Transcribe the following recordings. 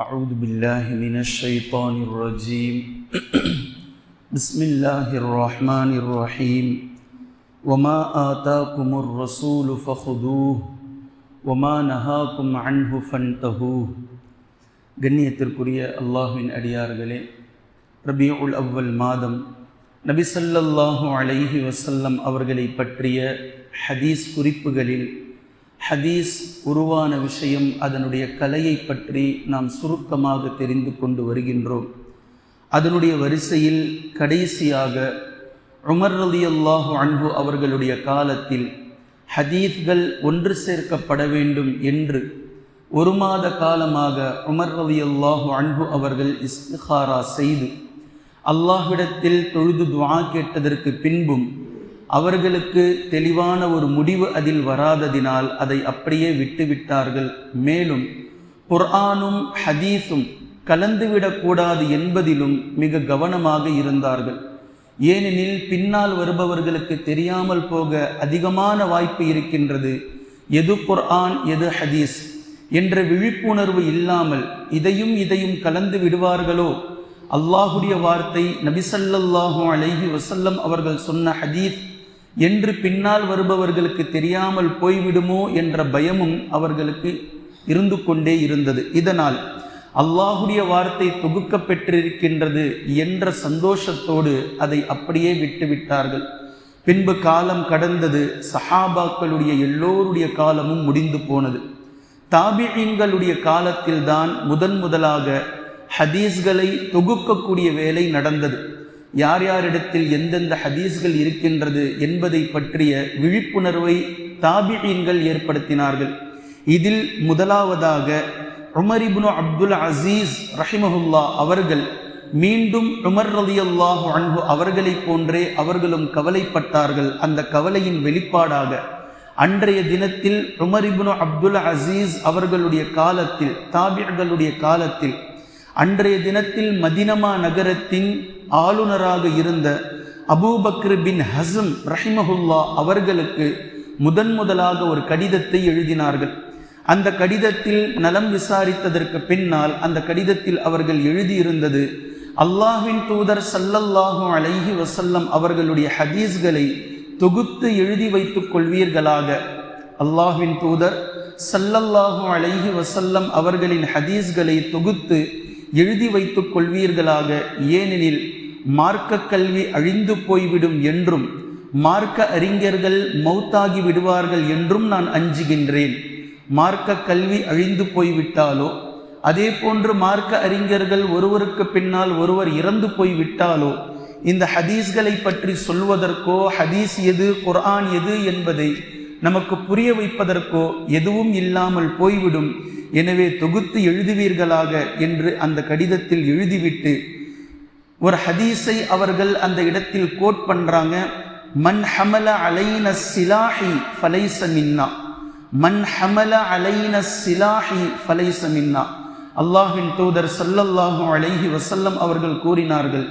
أعوذ بالله من الشيطان الرجيم بسم الله الرحمن الرحيم وما آتاكم الرسول فخذوه وما نهاكم عنه فانتهوه. கண்ணியத்திற்குரிய அல்லாஹ்வின் அடியார்களே, ரபியுல் அவ்வல் மாதம் நபி ஸல்லல்லாஹு அலைஹி வஸல்லம் அவர்களை பற்றிய ஹதீஸ் குறிப்புகளில் ஹதீஸ் உருவான விஷயம், அதனுடைய கலையை பற்றி நாம் சுருக்கமாக தெரிந்து கொண்டு வருகின்றோம். அதனுடைய வரிசையில் கடைசியாக உமர் ரலியல்லாஹு அன்ஹு அவர்களுடைய காலத்தில் ஹதீஸ்கள் ஒன்று சேர்க்கப்பட வேண்டும் என்று ஒரு மாத காலமாக உமர் ரலியல்லாஹு அன்ஹு அவர்கள் இஸ்திகாரா செய்து அல்லாஹ்விடத்தில் தொழுது துஆ கேட்டதற்கு பின்பும் அவர்களுக்கு தெளிவான ஒரு முடிவு அதில் வராததினால் அதை அப்படியே விட்டுவிட்டார்கள். மேலும் குர்ஆனும் ஹதீஸும் கலந்துவிடக்கூடாது என்பதிலும் மிக கவனமாக இருந்தார்கள். ஏனெனில் பின்னால் வருபவர்களுக்கு தெரியாமல் போக அதிகமான வாய்ப்பு இருக்கின்றது. எது குர்ஆன் எது ஹதீஸ் என்ற விழிப்புணர்வு இல்லாமல் இதையும் கலந்து விடுவார்களோ, அல்லாஹுடைய வார்த்தை நபி ஸல்லல்லாஹு அலைஹி வஸல்லம் அவர்கள் சொன்ன ஹதீஸ் என்று பின்னால் வருபவர்களுக்கு தெரியாமல் போய்விடுமோ என்ற பயமும் அவர்களுக்கு இருந்து கொண்டே இருந்தது. இதனால் அல்லாஹுடைய வார்த்தை தொகுக்கப்பெற்றிருக்கின்றது என்ற சந்தோஷத்தோடு அதை அப்படியே விட்டுவிட்டார்கள். பின்பு காலம் கடந்தது. சஹாபாக்களுடைய எல்லோருடைய காலமும் முடிந்து போனது. தாபிஈன்களுடைய காலத்தில்தான் முதலாக ஹதீஸ்களை தொகுக்கக்கூடிய வேலை நடந்தது. யார் யாரிடத்தில் எந்தெந்த ஹதீஸ்கள் இருக்கின்றது என்பதை பற்றிய விழிப்புணர்வை தாபிஈன்கள் ஏற்படுத்தினார்கள். இதில் முதலாவதாக உமர் இப்னு அப்துல் அசீஸ் ரஹிமஹுல்லா அவர்கள் மீண்டும் உமர் ரலியல்லாஹு அன்ஹு அவர்களை போன்றே அவர்களும் கவலைப்பட்டார்கள். அந்த கவலையின் வெளிப்பாடாக அன்றைய தினத்தில் உமர் இப்னு அப்துல் அசீஸ் அவர்களுடைய காலத்தில், தாபிஈன்களுடைய காலத்தில், அன்றைய தினத்தில் மதீனா நகரத்தின் ஆளுநராக இருந்த அபூபக்ர் பின் ஹஸ்ம் ரஹிமஹுல்லா அவர்களுக்கு முதலாக ஒரு கடிதத்தை எழுதினார்கள். அந்த கடிதத்தில் நலம் விசாரித்ததற்கு பின்னால் அந்த கடிதத்தில் அவர்கள் எழுதியிருந்தது, அல்லாஹ்வின் தூதர் ஸல்லல்லாஹு அலைஹி வஸல்லம் அவர்களுடைய ஹதீஸ்களை தொகுத்து எழுதி வைத்துக் கொள்வீர்களாக. அல்லாஹ்வின் தூதர் ஸல்லல்லாஹு அலைஹி வஸல்லம் அவர்களின் ஹதீஸ்களை தொகுத்து எழுதி வைத்துக் கொள்வீர்களாக. ஏனெனில் மார்க்க கல்வி அழிந்து போய்விடும் என்றும் மார்க்க அறிஞர்கள் மௌத்தாகி விடுவார்கள் என்றும் நான் அஞ்சுகின்றேன். மார்க்க கல்வி அழிந்து போய்விட்டாலோ, அதே போன்று மார்க்க அறிஞர்கள் ஒருவருக்கு பின்னால் ஒருவர் இறந்து போய்விட்டாலோ, இந்த ஹதீஸ்களை பற்றி சொல்வதற்கோ, ஹதீஸ் எது குர்ஆன் எது என்பதை நமக்கு புரிய வைப்பதற்கோ எதுவும் இல்லாமல் போய்விடும். எனவே தொகுத்து எழுதுவீர்களாக என்று அந்த கடிதத்தில் எழுதிவிட்டு ஒரு ஹதீஸை அவர்கள் அந்த இடத்தில் கோட் பண்றாங்க. மன் ஹமல அலைன ஸிலாஹி ஃபலைஸ மின்னா, மன் ஹமல அலைன ஸிலாஹி ஃபலைஸ மின்னா. அல்லாஹ்வின் தூதர் ஸல்லல்லாஹு அலைஹி வஸல்லம் அவர்கள் கூறினார்கள்,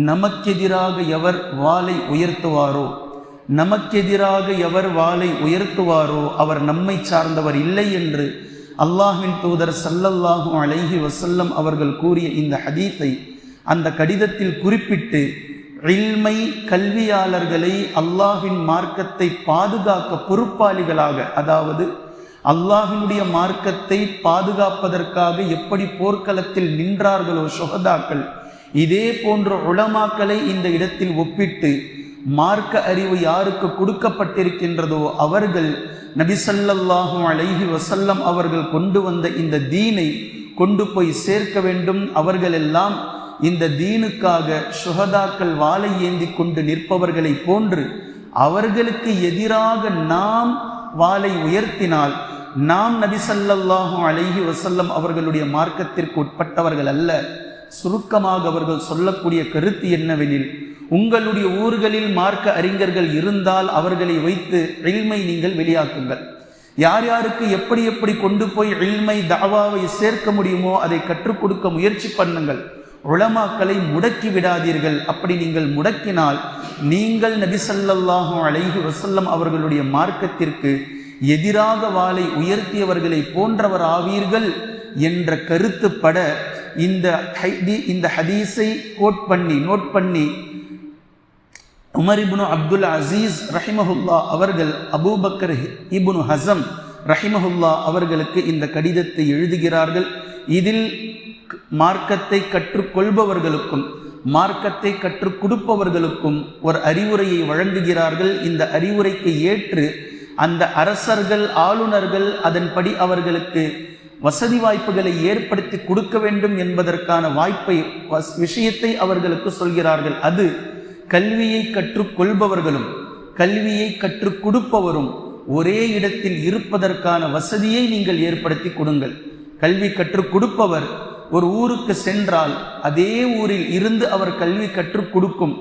நமக்கெதிராக எவர் வாளை உயர்த்துவாரோ, நமக்கெதிராக எவர் வாளை உயர்த்துவாரோ அவர் நம்மை சார்ந்தவர் இல்லை என்று அல்லாஹ்வின் தூதர் ஸல்லல்லாஹு அலைஹி வஸல்லம் அவர்கள் கூறிய இந்த ஹதீஸை அந்த கடிதத்தில் குறிப்பிட்டு, இல்மை, கல்வியாளர்களை அல்லாஹ்வின் மார்க்கத்தை பாதுகாக்க பொறுப்பாளிகளாக, அதாவது அல்லாஹ்வினுடைய மார்க்கத்தை பாதுகாப்பதற்காக எப்படி போர்க்களத்தில் நின்றார்களோ ஷுஹதாக்கள், இதே போன்ற உலமாக்களை இந்த இடத்தில் ஒப்பிட்டு மார்க்க அறிவு யாருக்கு கொடுக்கப்பட்டிருக்கின்றதோ அவர்கள் நபி ஸல்லல்லாஹு அலைஹி வஸல்லம் அவர்கள் கொண்டு வந்த இந்த தீனை கொண்டு போய் சேர்க்க வேண்டும். அவர்கள் எல்லாம் இந்த தீனுக்காக ஷுஹதாக்கள் வாளை ஏந்தி கொண்டு நிற்பவர்களை போன்று அவர்களுக்கு எதிராக நாம் வாளை உயர்த்தினால் நாம் நபி ஸல்லல்லாஹு அலைஹி வஸல்லம் அவர்களுடைய மார்க்கத்திற்கு உட்பட்டவர்கள் அல்ல. சுருக்கமாக அவர்கள் சொல்லக்கூடிய கருத்து என்னவெனில், உங்களுடைய ஊர்களில் மார்க்க அறிஞர்கள் இருந்தால் அவர்களை வைத்து இல்மை நீங்கள் வெளியாக்குங்கள். யார் யாருக்கு எப்படி கொண்டு போய் இல்மை தாவாவை சேர்க்க முடியுமோ அதை கற்றுக் கொடுக்க முயற்சி பண்ணுங்கள். உலமாக்களை முடக்கி விடாதீர்கள். அப்படி நீங்கள் முடக்கினால் நீங்கள் நபி ஸல்லல்லாஹு அலைஹி வஸல்லம் அவர்களுடைய மார்க்கத்திற்கு எதிராக வாளை உயர்த்தியவர்களை போன்றவர் ஆவீர்கள் என்ற கருத்துப்பட இந்த ஹதீஸை நோட் பண்ணி உமர் இப்னு அப்துல் அசீஸ் ரஹிமஹுல்லா அவர்கள் அபூபக்கர் இப்னு ஹஸம் ரஹிமஹுல்லா அவர்களுக்கு இந்த கடிதத்தை எழுதுகிறார்கள். இதில் மார்க்கத்தை கற்றுக்கொள்பவர்களுக்கும் மார்க்கத்தை கற்றுக் கொடுப்பவர்களுக்கும் ஒரு அறிவுரையை வழங்குகிறார்கள். இந்த அறிவுரைக்கு ஏற்று அந்த அரசர்கள், ஆளுநர்கள் அதன்படி அவர்களுக்கு வசதி வாய்ப்புகளை ஏற்படுத்தி கொடுக்க வேண்டும் என்பதற்கான விஷயத்தை அவர்களுக்கு சொல்கிறார்கள். அது கல்வியை கற்றுக்கொள்பவர்களும் கல்வியை கற்றுக் கொடுப்பவரும் ஒரே இடத்தில் இருப்பதற்கான வசதியை நீங்கள் ஏற்படுத்தி கொடுங்கள். கல்வி கற்றுக் கொடுப்பவர் ஒரு ஊருக்கு சென்றால் அதே ஊரில் இருந்து அவர் கல்வி கற்றுக் கொடுக்கும்.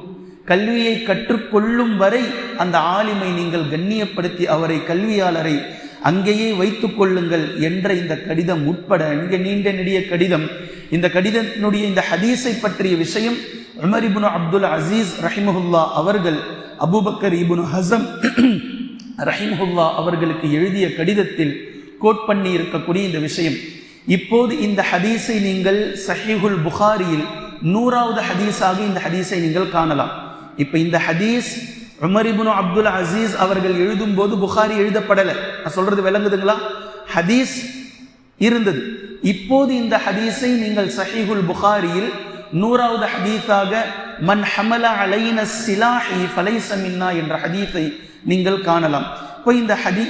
கல்வியை கற்றுக்கொள்ளும் வரை அந்த ஆலிமை நீங்கள் கண்ணியப்படுத்தி அவரை, கல்வியாளரை அங்கேயே வைத்துக் கொள்ளுங்கள் என்ற இந்த கடிதம் உட்பட இங்கே நீண்ட நெடிய கடிதம். இந்த கடிதத்தினுடைய இந்த ஹதீஸை பற்றிய விஷயம் உமர் இப்னு அப்துல் அசீஸ் ரஹிமஹுல்லா அவர்கள் அபூபக்கர் இப்னு ஹஸம் ரஹிமஹுல்லா அவர்களுக்கு எழுதிய கடிதத்தில் கோட் பண்ணி இருக்கக்கூடிய இந்த விஷயம். இப்போது இந்த ஹதீஸை நீங்கள் சஹீஹுல் புகாரியில் 100வது ஹதீஸாக இந்த ஹதீஸை நீங்கள் காணலாம். இப்போ இந்த ஹதீஸ் உமர் இப்னு அப்துல் அசீஸ் அவர்கள் எழுதும் போது புகாரி எழுதப்படலை. நான் சொல்றது விளங்குதுங்களா? ஹதீஸ் இருந்தது. இப்போது இந்த ஹதீஸை நீங்கள் சஹீஹுல் புகாரியில் 100வது ஹதீஸாக மன் ஹமல அலைன ஸிலாஹி ஃபலைஸ மின்னா என்ற ஹதீஸை நீங்கள் காணலாம். இப்போ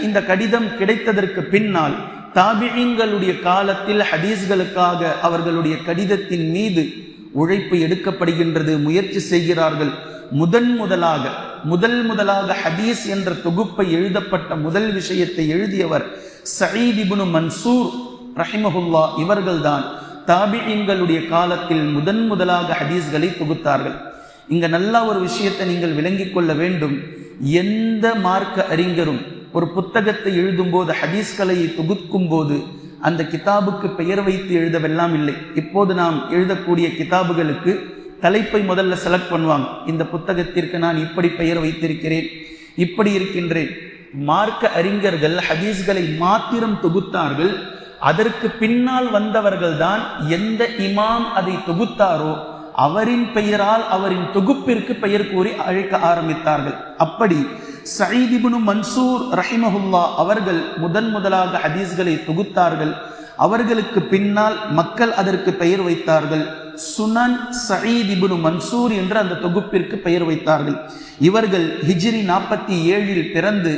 இந்த கடிதம் கிடைத்ததற்கு பின்னால் தாபிஈன்களுடைய காலத்தில் ஹதீஸ்களுக்காக அவர்களுடைய கடிதத்தின் மீது உழைப்பு எடுக்கப்படுகின்றது, முயற்சி செய்கிறார்கள். முதலாக ஹதீஸ் என்ற தொகுப்பை எழுதப்பட்ட முதல் விஷயத்தை எழுதியவர் சயீத் இப்னு மன்சூர் ரஹிமஹுல்லா இவர்கள்தான். தாபிஈன்களுடைய காலத்தில் முதலாக ஹதீஸ்களை தொகுத்தார்கள். இங்க நல்ல ஒரு விஷயத்தை நீங்கள் விளங்கிக் கொள்ள வேண்டும். எந்த மார்க்க அறிஞரும் ஒரு புத்தகத்தை எழுதும் போது, ஹதீஸ்களை தொகுக்கும் போது அந்த கிதாபுக்கு பெயர் வைத்து எழுதவெல்லாம் இல்லை. இப்போது நாம் எழுதக்கூடிய கிதாபுகளுக்கு தலைப்பை முதல்ல செலக்ட் பண்ணுவாங்க. இந்த புத்தகத்திற்கு நான் இப்படி பெயர் வைத்திருக்கிறேன், இப்படி இருக்கின்றேன். மார்க்க அறிஞர்கள் ஹதீஸ்களை மாத்திரம் தொகுத்தார்கள். அதற்கு பின்னால் வந்தவர்கள் தான் எந்த இமாம் அதை தொகுத்தாரோ அவரின் பெயரால் அவரின் தொகுப்பிற்கு பெயர் கூறி அழைக்க ஆரம்பித்தார்கள். அப்படி சயீத் இப்னு மன்சூர் ரஹிமஹுல்லா அவர்கள் முதலாக ஹதீஸ்களை தொகுத்தார்கள். அவர்களுக்கு பின்னால் மக்கள் அதற்கு பெயர் வைத்தார்கள். சுனன் சயீத் இப்னு மன்சூர் என்ற அந்த தொகுப்பிற்கு பெயர் வைத்தார்கள். இவர்கள் ஹிஜ்ரி 47 பிறந்து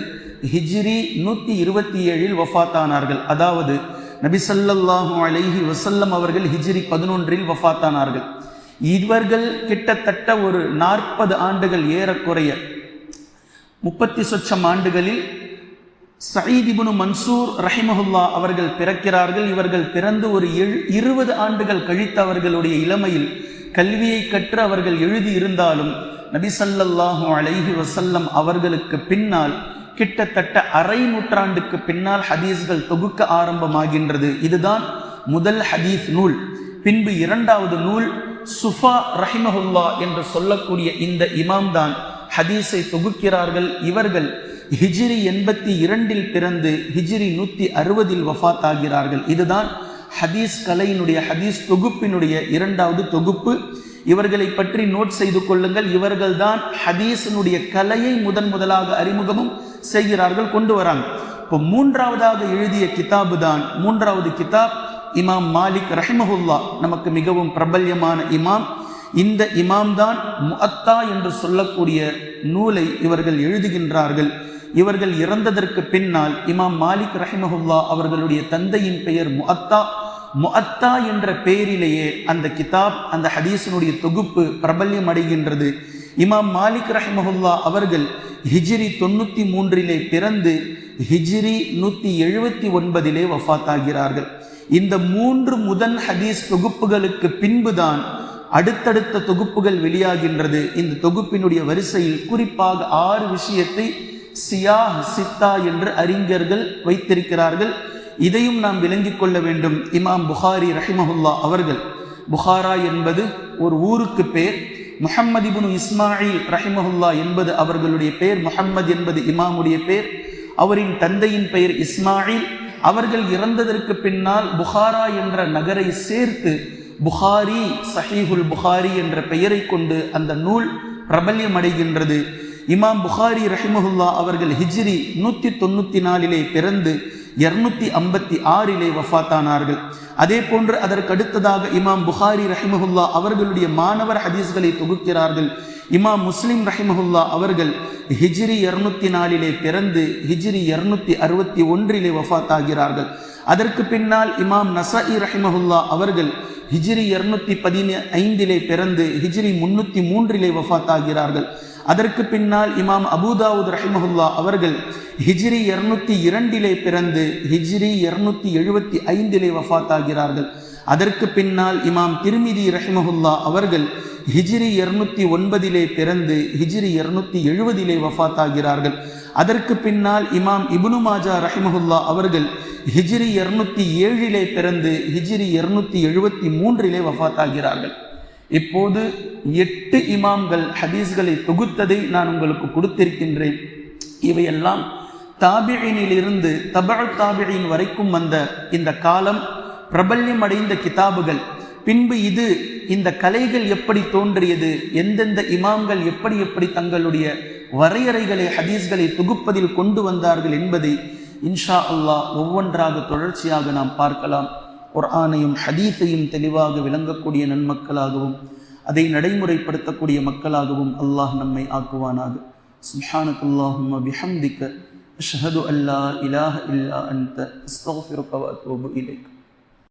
ஹிஜ்ரி 127 வஃபாத்தானார்கள். அதாவது நபி ஸல்லல்லாஹு அலைஹி வஸல்லம் அவர்கள் ஹிஜ்ரி 11 வஃபாத்தானார்கள். இவர்கள் கிட்டத்தட்ட ஒரு 40 ஆண்டுகள், ஏறக்குறைய 30 சொச்சம் ஆண்டுகளில் சயீத் இப்னு மன்சூர் ரஹிமஹுல்லா அவர்கள் பிறக்கிறார்கள். இவர்கள் பிறந்து ஒரு 20 ஆண்டுகள் கழித்த அவர்களுடைய இளமையில் கல்வியை கற்று அவர்கள் எழுதி இருந்தாலும் நபி ஸல்லல்லாஹு அலைஹி வஸல்லம் அவர்களுக்கு பின்னால் கிட்டத்தட்ட அரை நூற்றாண்டுக்கு பின்னால் ஹதீஸ்கள் தொகுக்க ஆரம்பமாகின்றது. இதுதான் முதல் ஹதீஸ் நூல். பின்பு 2வது நூல் சுஃபா ரஹிமஹுல்லா என்று சொல்லக்கூடிய இந்த இமாம் தான் ஹதீஸை தொகுக்கிறார்கள். இவர்கள் ஹிஜ்ரி 82 பிறந்து ஹிஜ்ரி 160 வஃபாத் ஆகிறார்கள். இதுதான் ஹதீஸ் கலையினுடைய, ஹதீஸ் தொகுப்பினுடைய 2வது தொகுப்பு. இவர்களை பற்றி நோட் செய்து கொள்ளுங்கள். இவர்கள் தான் ஹதீஸினுடைய கலையை முதலாக அறிமுகமும் செய்கிறார்கள், கொண்டு வராங்க. இப்போ 3வதாக எழுதிய கிதாபு தான் 3வது கிதாப் இமாம் மாலிக் ரஹிமஹுல்லா, நமக்கு மிகவும் பிரபல்யமான இமாம். இந்த இமாம் தான் முஅத்தா என்று சொல்லக்கூடிய நூலை இவர்கள் எழுதுகின்றார்கள். இவர்கள் இறந்ததற்கு பின்னால் இமாம் மாலிக் ரஹிமஹுல்லா அவர்களுடைய தந்தையின் பெயர் முஅத்தா என்ற பெயரிலேயே அந்த கிதாப், அந்த ஹதீஸினுடைய தொகுப்பு பிரபல்யம் அடைகின்றது. இமாம் மாலிக் ரஹிமஹுல்லா அவர்கள் ஹிஜ்ரி 93 பிறந்து ஹிஜ்ரி 179 வஃபாத்தாகிறார்கள். இந்த 3 முதல் ஹதீஸ் தொகுப்புகளுக்கு பின்புதான் அடுத்தடுத்த தொகுப்புகள் வெளியாகின்றது. இந்த தொகுப்பினுடைய வரிசையில் குறிப்பாக 6 விஷயத்தை சியாஹ் சித்தா என்று அறிஞர்கள் வைத்திருக்கிறார்கள். இதையும் நாம் விளங்கிக் கொள்ள வேண்டும். இமாம் புகாரி ரஹிமஹுல்லா அவர்கள், புகாரா என்பது ஒரு ஊருக்கு பேர், முஹம்மது இப்னு இஸ்மாயில் ரஹிமஹுல்லா என்பது அவர்களுடைய பெயர், முஹம்மது என்பது இமாமுடைய பெயர், அவரின் தந்தையின் பெயர் இஸ்மாயில், அவர்கள் இறந்ததற்கு பின்னால் புகாரா என்ற நகரை சேர்த்து புகாரி, சஹீஹுல் புகாரி என்ற பெயரை கொண்டு அந்த நூல் பிரபல்யம் அடைகின்றது. இமாம் புகாரி ரஹிமஹுல்லா அவர்கள் ஹிஜ்ரி 194 பிறந்து 256 வஃபாத்தானார்கள். அதே போன்று அதற்கு அடுத்ததாக இமாம் புகாரி ரஹிமஹுல்லா அவர்களுடைய மாணவர் ஹதீஸ்களை தொகுக்கிறார்கள். இமாம் முஸ்லிம் ரஹிமஹுல்லா அவர்கள் ஹிஜ்ரி 204 பிறந்து ஹிஜ்ரி 261 வஃபாத்தாகிறார்கள். அதற்கு பின்னால் இமாம் நஸாஇ ரஹிமஹுல்லா அவர்கள் ஹிஜ்ரி 215 பிறந்து ஹிஜ்ரி 303 வஃபாத்தாகிறார்கள். அதற்கு பின்னால் இமாம் அபூதாவுத் ரஹிமஹுல்லா அவர்கள் ஹிஜ்ரி 202 பிறந்து ஹிஜ்ரி 275 வஃபாத்தாகிறார்கள். அதற்கு பின்னால் இமாம் திர்மிதி ரஹிமஹுல்லா அவர்கள் ஹிஜ்ரி 209 பிறந்து ஹிஜ்ரி 270 வஃபாத்தாகிறார்கள். அதற்கு பின்னால் இமாம் இப்னு மாஜா ரஹிமஹுல்லா அவர்கள் ஹிஜ்ரி 207 பிறந்து ஹிஜ்ரி 273 வஃபாத்தாகிறார்கள். இப்போது 8 இமாம்கள் ஹதீஸ்களை தொகுத்ததை நான் உங்களுக்கு கொடுத்திருக்கின்றேன். இவையெல்லாம் தாபிஈனிலிருந்து தபஉ தாபிஈன் வரைக்கும் வந்த இந்த காலம் பிரபல்யம் அடைந்த கிதாபுகள். பின்பு இந்த கலைகள் எப்படி தோன்றியது, எந்தெந்த இமாம்கள் எப்படி எப்படி தங்களுடைய வரையறைகளை ஹதீஸ்களை தொகுப்பதில் கொண்டு வந்தார்கள் என்பதை இன்ஷா அல்லாஹ் ஒவ்வொன்றாக தொடர்ச்சியாக நாம் பார்க்கலாம். குர்ஆனையும் ஹதீஸையும் தெளிவாக விளங்கக்கூடிய நன்மக்களாகவும் அதை நடைமுறைப்படுத்தக்கூடிய மக்களாகவும் அல்லாஹ் நம்மை ஆக்குவானாக. சுப்ஹானக்கல்லாஹும்ம பிஹம்திக அஷ்ஹது அல்லா இலாஹ இல்லா அன்த அஸ்தக்ஃபிருக வ அத்தூபு இலைக்.